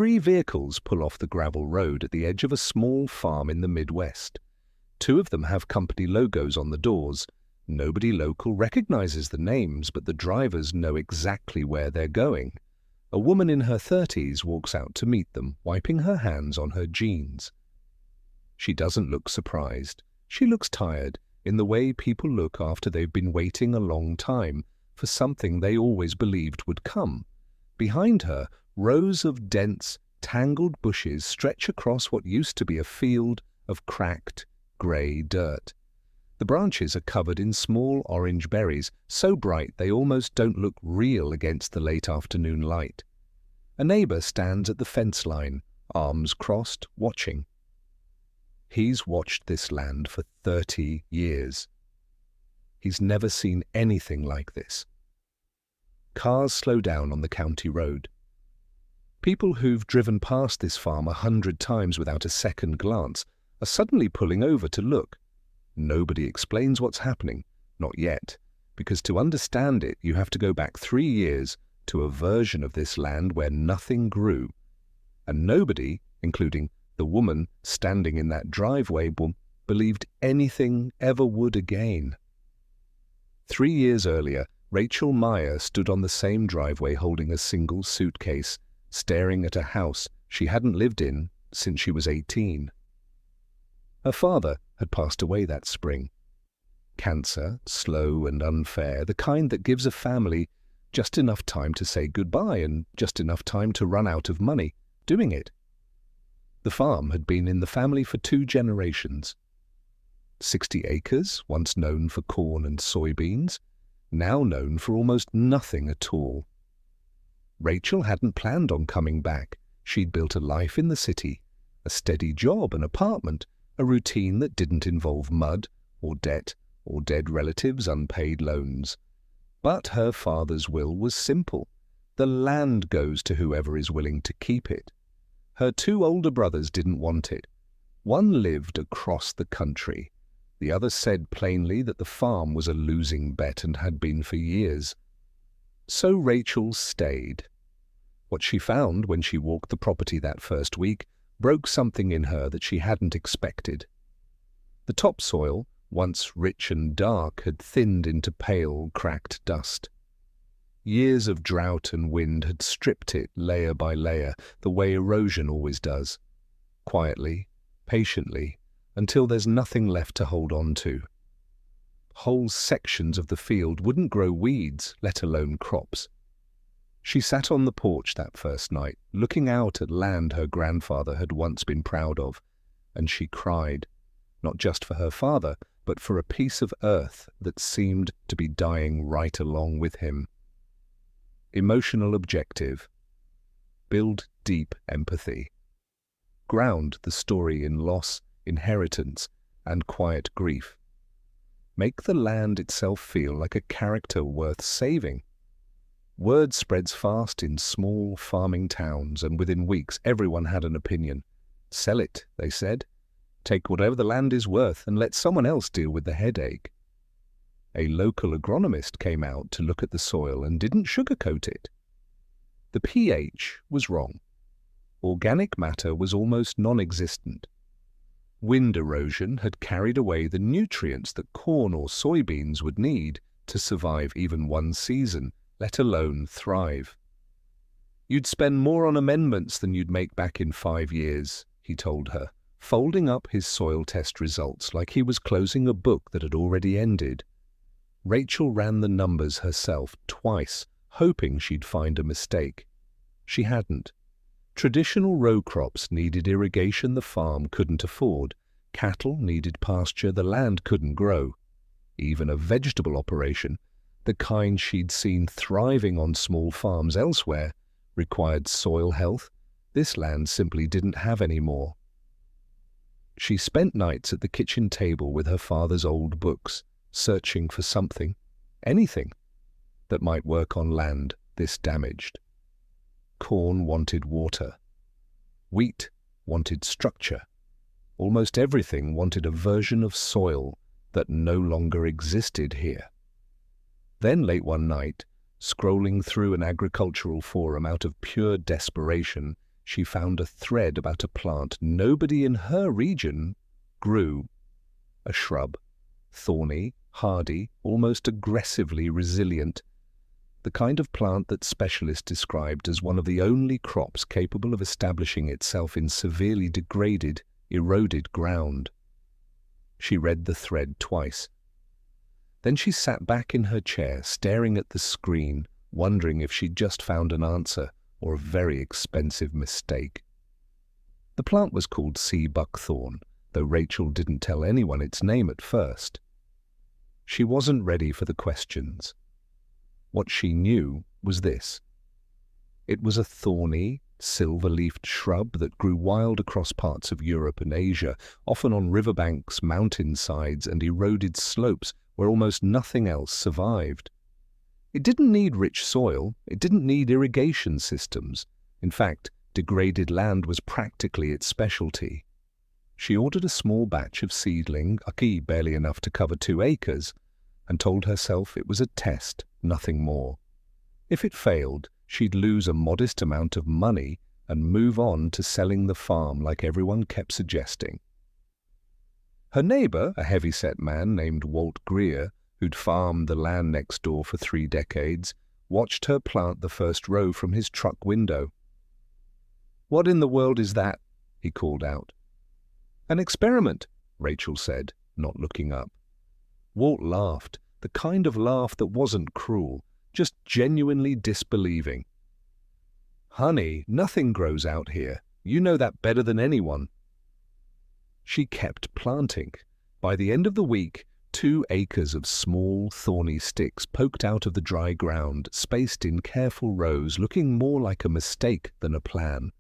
Three vehicles pull off the gravel road at the edge of a small farm in the Midwest. Two of them have company logos on the doors. Nobody local recognizes the names, but the drivers know exactly where they're going. A woman in her 30s walks out to meet them, wiping her hands on her jeans. She doesn't look surprised. She looks tired, in the way people look after they've been waiting a long time for something they always believed would come. Behind her, rows of dense, tangled bushes stretch across what used to be a field of cracked, grey dirt. The branches are covered in small orange berries, so bright they almost don't look real against the late afternoon light. A neighbour stands at the fence line, arms crossed, watching. He's watched this land for 30 years. He's never seen anything like this. Cars slow down on the county road. People who've driven past this farm 100 times without a second glance are suddenly pulling over to look. Nobody explains what's happening, not yet, because to understand it you have to go back 3 years to a version of this land where nothing grew. And nobody, including the woman standing in that driveway, believed anything ever would again. 3 years earlier, Rachel Meyer stood on the same driveway holding a single suitcase, staring at a house she hadn't lived in since she was 18. Her father had passed away that spring. Cancer, slow and unfair, the kind that gives a family just enough time to say goodbye and just enough time to run out of money doing it. The farm had been in the family for 2 generations. 60 acres, once known for corn and soybeans, now known for almost nothing at all. Rachel hadn't planned on coming back. She'd built a life in the city, a steady job, an apartment, a routine that didn't involve mud or debt or dead relatives' unpaid loans. But her father's will was simple. The land goes to whoever is willing to keep it. Her 2 older brothers didn't want it. One lived across the country. The other said plainly that the farm was a losing bet and had been for years. So Rachel stayed. What she found when she walked the property that first week broke something in her that she hadn't expected. The topsoil, once rich and dark, had thinned into pale, cracked dust. Years of drought and wind had stripped it layer by layer, the way erosion always does. Quietly, patiently, until there's nothing left to hold on to. Whole sections of the field wouldn't grow weeds, let alone crops. She sat on the porch that first night, looking out at land her grandfather had once been proud of, and she cried, not just for her father, but for a piece of earth that seemed to be dying right along with him. Emotional objective. Build deep empathy. Ground the story in loss, inheritance, and quiet grief. Make the land itself feel like a character worth saving. Word spreads fast in small farming towns, and within weeks everyone had an opinion. Sell it, they said. Take whatever the land is worth and let someone else deal with the headache. A local agronomist came out to look at the soil and didn't sugarcoat it. The pH was wrong. Organic matter was almost non-existent. Wind erosion had carried away the nutrients that corn or soybeans would need to survive even one season, let alone thrive. You'd spend more on amendments than you'd make back in 5 years, he told her, folding up his soil test results like he was closing a book that had already ended. Rachel ran the numbers herself twice, hoping she'd find a mistake. She hadn't. Traditional row crops needed irrigation the farm couldn't afford. Cattle needed pasture the land couldn't grow. Even a vegetable operation, the kind she'd seen thriving on small farms elsewhere, required soil health this land simply didn't have any more. She spent nights at the kitchen table with her father's old books, searching for something, anything, that might work on land this damaged. Corn wanted water. Wheat wanted structure. Almost everything wanted a version of soil that no longer existed here. Then late one night, scrolling through an agricultural forum out of pure desperation, she found a thread about a plant nobody in her region grew. A shrub, thorny, hardy, almost aggressively resilient. The kind of plant that specialists described as one of the only crops capable of establishing itself in severely degraded, eroded ground. She read the thread twice. Then she sat back in her chair, staring at the screen, wondering if she'd just found an answer or a very expensive mistake. The plant was called sea buckthorn, though Rachel didn't tell anyone its name at first. She wasn't ready for the questions. What she knew was this. It was a thorny, silver-leafed shrub that grew wild across parts of Europe and Asia, often on riverbanks, mountainsides, and eroded slopes where almost nothing else survived. It didn't need rich soil, it didn't need irrigation systems. In fact, degraded land was practically its specialty. She ordered a small batch of seedling, barely enough to cover 2 acres, and told herself it was a test, nothing more. If it failed, she'd lose a modest amount of money and move on to selling the farm like everyone kept suggesting. Her neighbor, a heavy-set man named Walt Greer, who'd farmed the land next door for 3 decades, watched her plant the first row from his truck window. "What in the world is that?" he called out. "An experiment," Rachel said, not looking up. Walt laughed, the kind of laugh that wasn't cruel, just genuinely disbelieving. "Honey, nothing grows out here. You know that better than anyone." She kept planting. By the end of the week, 2 acres of small, thorny sticks poked out of the dry ground, spaced in careful rows, looking more like a mistake than a plan.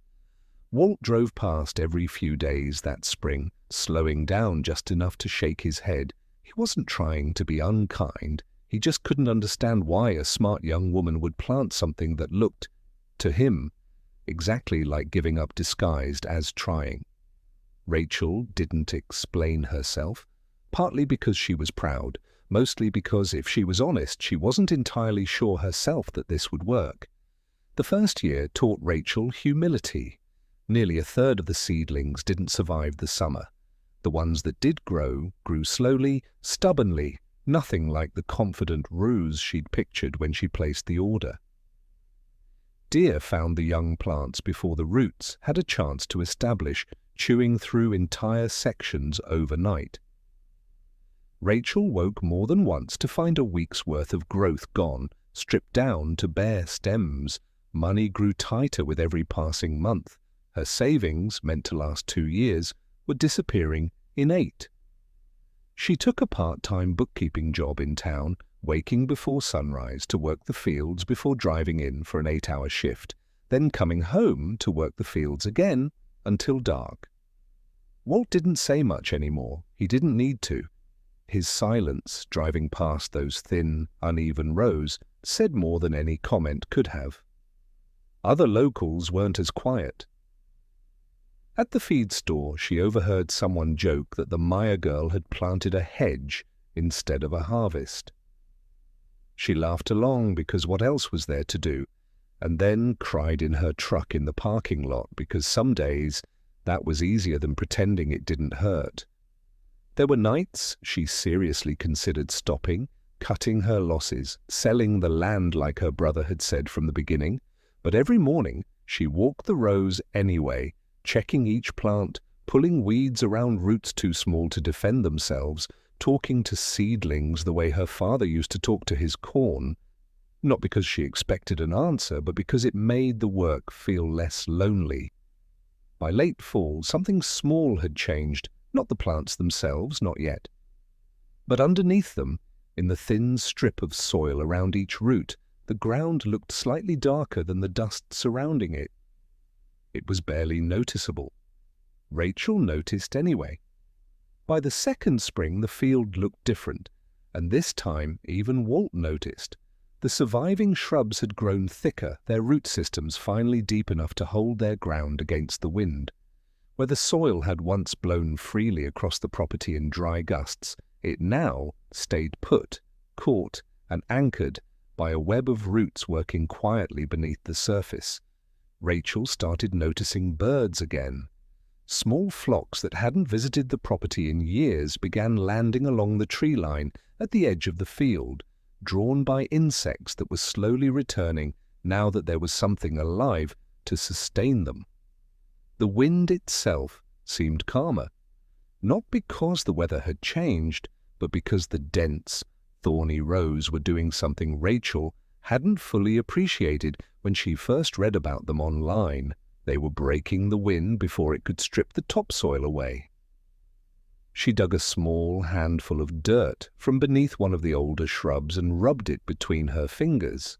Walt drove past every few days that spring, slowing down just enough to shake his head. He wasn't trying to be unkind. He just couldn't understand why a smart young woman would plant something that looked, to him, exactly like giving up disguised as trying. Rachel didn't explain herself, partly because she was proud, mostly because, if she was honest, she wasn't entirely sure herself that this would work. The first year taught Rachel humility. Nearly a third of the seedlings didn't survive the summer. The ones that did grow grew slowly, stubbornly, nothing like the confident ruse she'd pictured when she placed the order. Deer found the young plants before the roots had a chance to establish, chewing through entire sections overnight. Rachel woke more than once to find a week's worth of growth gone, stripped down to bare stems. Money grew tighter with every passing month. Her savings, meant to last 2 years, were disappearing in 8. She took a part-time bookkeeping job in town, waking before sunrise to work the fields before driving in for an 8-hour shift, then coming home to work the fields again until dark. Walt didn't say much anymore. He didn't need to. His silence, driving past those thin, uneven rows, said more than any comment could have. Other locals weren't as quiet. At the feed store, she overheard someone joke that the Meyer girl had planted a hedge instead of a harvest. She laughed along because what else was there to do, and then cried in her truck in the parking lot because some days that was easier than pretending it didn't hurt. There were nights she seriously considered stopping, cutting her losses, selling the land like her brother had said from the beginning, but every morning she walked the rows anyway, checking each plant, pulling weeds around roots too small to defend themselves, talking to seedlings the way her father used to talk to his corn, not because she expected an answer, but because it made the work feel less lonely. By late fall, something small had changed, not the plants themselves, not yet. But underneath them, in the thin strip of soil around each root, the ground looked slightly darker than the dust surrounding it. It was barely noticeable. Rachel noticed anyway. By the second spring, the field looked different, and this time even Walt noticed. The surviving shrubs had grown thicker, their root systems finally deep enough to hold their ground against the wind. Where the soil had once blown freely across the property in dry gusts, it now stayed put, caught and anchored by a web of roots working quietly beneath the surface. Rachel started noticing birds again. Small flocks that hadn't visited the property in years began landing along the tree line at the edge of the field, drawn by insects that were slowly returning now that there was something alive to sustain them. The wind itself seemed calmer, not because the weather had changed, but because the dense, thorny rows were doing something Rachel hadn't fully appreciated when she first read about them online. They were breaking the wind before it could strip the topsoil away. She dug a small handful of dirt from beneath one of the older shrubs and rubbed it between her fingers.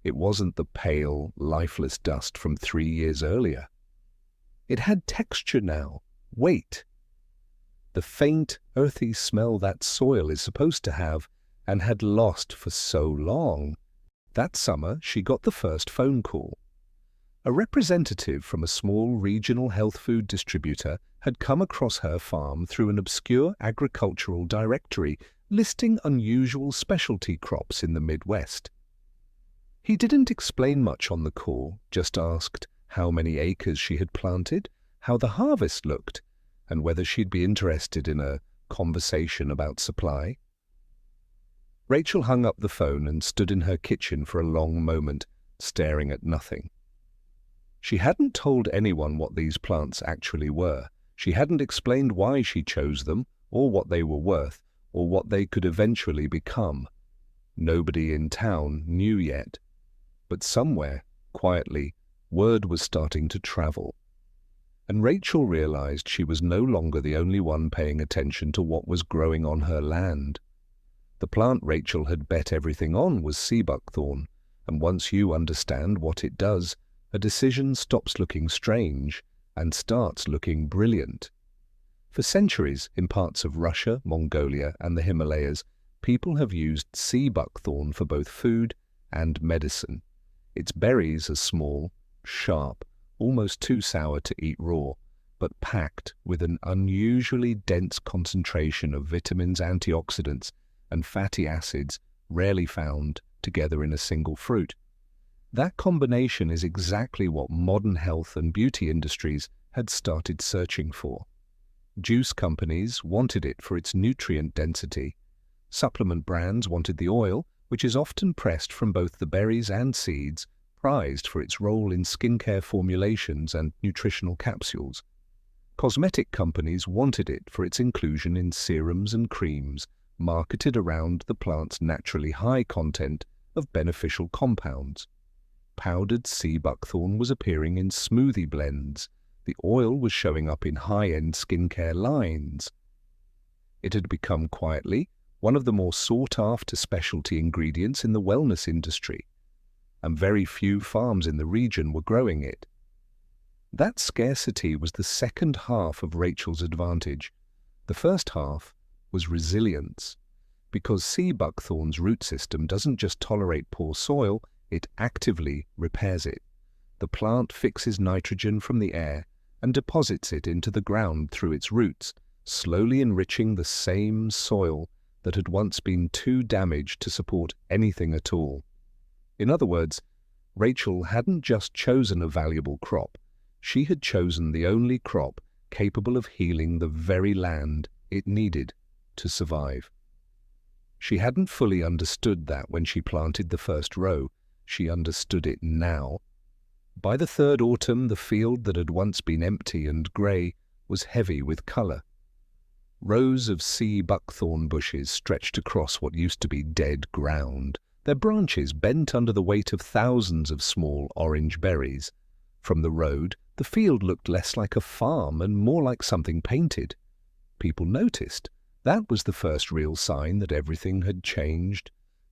It wasn't the pale, lifeless dust from 3 years earlier. It had texture now, weight. The faint, earthy smell that soil is supposed to have and had lost for so long. That summer, she got the first phone call. A representative from a small regional health food distributor had come across her farm through an obscure agricultural directory listing unusual specialty crops in the Midwest. He didn't explain much on the call, just asked how many acres she had planted, how the harvest looked, and whether she'd be interested in a conversation about supply. Rachel hung up the phone and stood in her kitchen for a long moment, staring at nothing. She hadn't told anyone what these plants actually were. She hadn't explained why she chose them, or what they were worth, or what they could eventually become. Nobody in town knew yet. But somewhere, quietly, word was starting to travel. And Rachel realized she was no longer the only one paying attention to what was growing on her land. The plant Rachel had bet everything on was sea buckthorn, and once you understand what it does, a decision stops looking strange and starts looking brilliant. For centuries, in parts of Russia, Mongolia, and the Himalayas, people have used sea buckthorn for both food and medicine. Its berries are small, sharp, almost too sour to eat raw, but packed with an unusually dense concentration of vitamins, antioxidants, and fatty acids rarely found together in a single fruit. That combination is exactly what modern health and beauty industries had started searching for. Juice companies wanted it for its nutrient density. Supplement brands wanted the oil, which is often pressed from both the berries and seeds, prized for its role in skincare formulations and nutritional capsules. Cosmetic companies wanted it for its inclusion in serums and creams, marketed around the plant's naturally high content of beneficial compounds. Powdered sea buckthorn was appearing in smoothie blends. The oil was showing up in high-end skincare lines. It had become quietly one of the more sought-after specialty ingredients in the wellness industry, and very few farms in the region were growing it. That scarcity was the second half of Rachel's advantage. The first half was resilience, because sea buckthorn's root system doesn't just tolerate poor soil, it actively repairs it. The plant fixes nitrogen from the air and deposits it into the ground through its roots, slowly enriching the same soil that had once been too damaged to support anything at all. In other words, Rachel hadn't just chosen a valuable crop, she had chosen the only crop capable of healing the very land it needed to survive. She hadn't fully understood that when she planted the first row. She understood it now. By the third autumn, the field that had once been empty and grey was heavy with colour. Rows of sea buckthorn bushes stretched across what used to be dead ground, their branches bent under the weight of thousands of small orange berries. From the road, the field looked less like a farm and more like something painted. People noticed. That was the first real sign that everything had changed.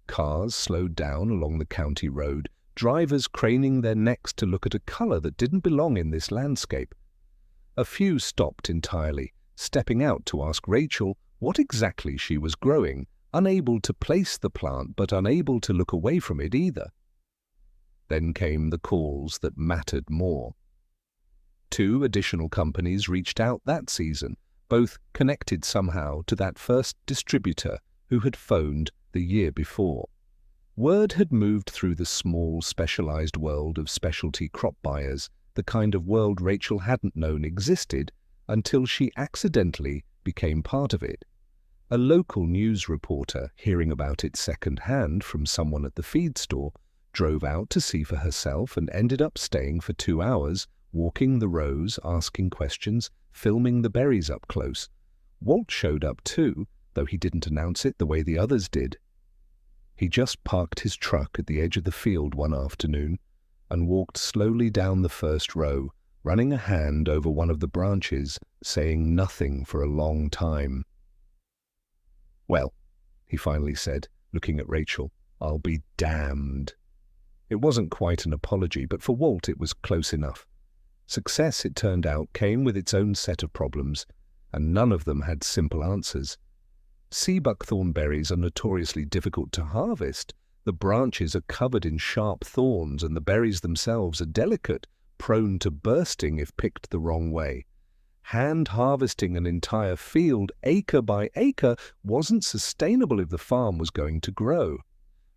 Cars slowed down along the county road, drivers craning their necks to look at a colour that didn't belong in this landscape. A few stopped entirely, stepping out to ask Rachel what exactly she was growing, unable to place the plant but unable to look away from it either. Then came the calls that mattered more. 2 additional companies reached out that season, both connected somehow to that first distributor who had phoned the year before. Word had moved through the small, specialized world of specialty crop buyers, the kind of world Rachel hadn't known existed until she accidentally became part of it. A local news reporter, hearing about it second-hand from someone at the feed store, drove out to see for herself and ended up staying for 2 hours, walking the rows, asking questions, filming the berries up close. Walt showed up too, though he didn't announce it the way the others did. He just parked his truck at the edge of the field one afternoon and walked slowly down the first row, running a hand over one of the branches, saying nothing for a long time. "Well," he finally said, looking at Rachel, "I'll be damned." It wasn't quite an apology, but for Walt it was close enough. Success, it turned out, came with its own set of problems, and none of them had simple answers. Sea buckthorn berries are notoriously difficult to harvest. The branches are covered in sharp thorns, and the berries themselves are delicate, prone to bursting if picked the wrong way. Hand harvesting an entire field, acre by acre, wasn't sustainable if the farm was going to grow.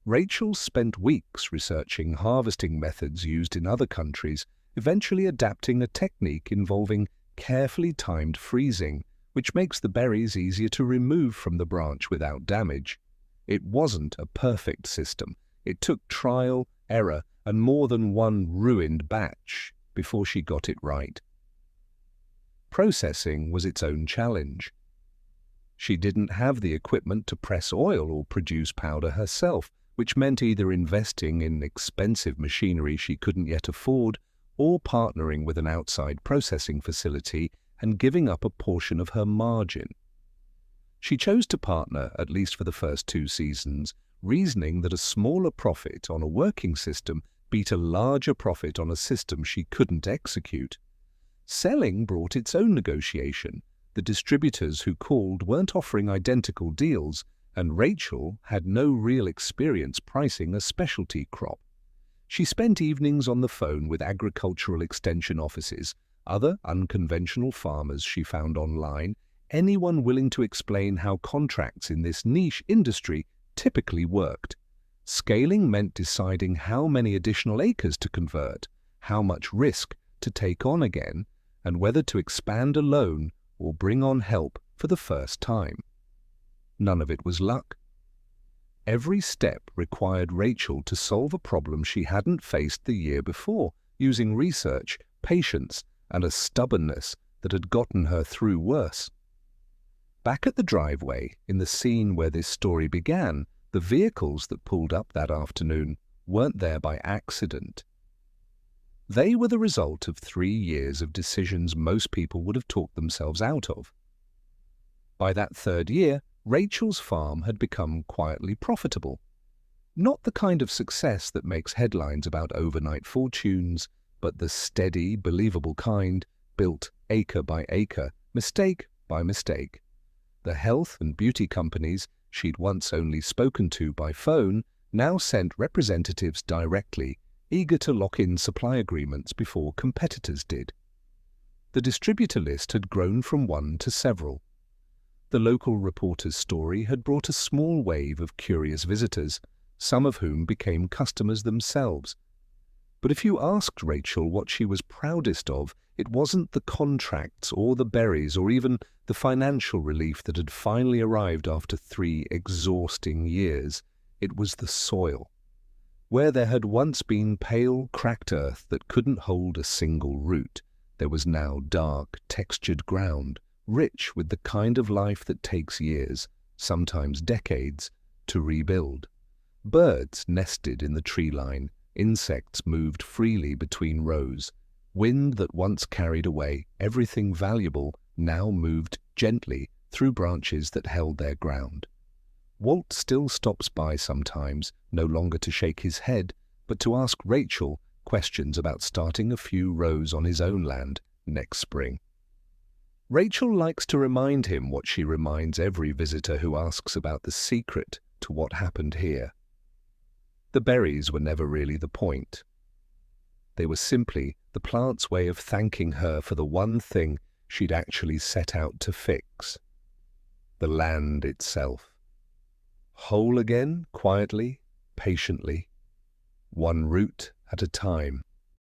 Rachel spent weeks researching harvesting methods used in other countries, eventually adapting a technique involving carefully timed freezing, which makes the berries easier to remove from the branch without damage. It wasn't a perfect system. It took trial, error, and more than one ruined batch before she got it right. Processing was its own challenge. She didn't have the equipment to press oil or produce powder herself, which meant either investing in expensive machinery she couldn't yet afford or partnering with an outside processing facility and giving up a portion of her margin. She chose to partner, at least for the first 2 seasons, reasoning that a smaller profit on a working system beat a larger profit on a system she couldn't execute. Selling brought its own negotiation. The distributors who called weren't offering identical deals, and Rachel had no real experience pricing a specialty crop. She spent evenings on the phone with agricultural extension offices, other unconventional farmers she found online, anyone willing to explain how contracts in this niche industry typically worked. Scaling meant deciding how many additional acres to convert, how much risk to take on again, and whether to expand alone or bring on help for the first time. None of it was luck. Every step required Rachel to solve a problem she hadn't faced the year before, using research, patience, and a stubbornness that had gotten her through worse. Back at the driveway, in the scene where this story began, the vehicles that pulled up that afternoon weren't there by accident. They were the result of 3 years of decisions most people would have talked themselves out of. By that 3rd year, Rachel's farm had become quietly profitable. Not the kind of success that makes headlines about overnight fortunes, but the steady, believable kind, built acre by acre, mistake by mistake. The health and beauty companies she'd once only spoken to by phone now sent representatives directly, eager to lock in supply agreements before competitors did. The distributor list had grown from 1 to several. The local reporter's story had brought a small wave of curious visitors, some of whom became customers themselves. But if you asked Rachel what she was proudest of, it wasn't the contracts or the berries or even the financial relief that had finally arrived after 3 exhausting years. It was the soil. Where there had once been pale, cracked earth that couldn't hold a single root, there was now dark, textured ground, rich with the kind of life that takes years, sometimes decades, to rebuild. Birds nested in the tree line, insects moved freely between rows. Wind that once carried away everything valuable now moved gently through branches that held their ground. Walt still stops by sometimes, no longer to shake his head, but to ask Rachel questions about starting a few rows on his own land next spring. Rachel likes to remind him what she reminds every visitor who asks about the secret to what happened here. The berries were never really the point. They were simply the plant's way of thanking her for the one thing she'd actually set out to fix: the land itself. Whole again, quietly, patiently, one root at a time.